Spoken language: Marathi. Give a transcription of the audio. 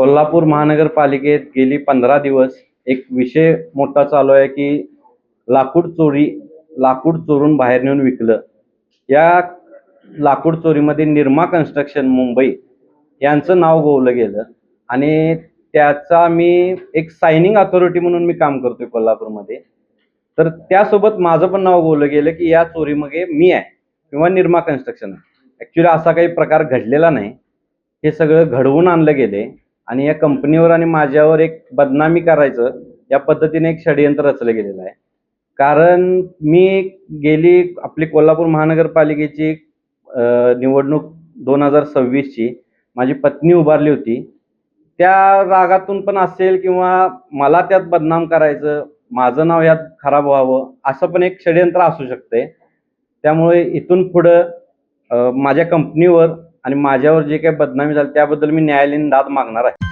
कोल्हापूर महानगरपालिकेत गेली 15 दिवस एक विषय मोठा चालू आहे की लाकूड चोरून बाहेर नेऊन विकलं. या लाकूड चोरीमध्ये निर्मा कन्स्ट्रक्शन मुंबई यांचं नाव गोवलं गेलं आणि त्याचा मी एक सायनिंग अथॉरिटी म्हणून मी काम करतोय कोल्हापूरमध्ये. तर त्यासोबत माझं पण नाव गोवलं गेलं की या चोरीमध्ये मी आहे किंवा निर्मा कन्स्ट्रक्शन आहे. ॲक्च्युली असा काही प्रकार घडलेला नाही. हे सगळं घडवून आणलं गेले आणि या कंपनीवर आणि माझ्यावर एक बदनामी करायचं या पद्धतीने एक षडयंत्र रचलं गेलेलं आहे. कारण मी गेली आपली कोल्हापूर महानगरपालिकेची निवडणूक 2026ची माझी पत्नी उभारली होती. त्या रागातून पण असेल किंवा मला त्यात बदनाम करायचं, माझं नाव यात खराब व्हावं असं पण एक षडयंत्र असू शकते. त्यामुळे इथून पुढं माझ्या कंपनीवर आणि माझ्यावर जे काही बदनामी झाली त्याबद्दल मी न्यायालयीन दाद मागणार आहे.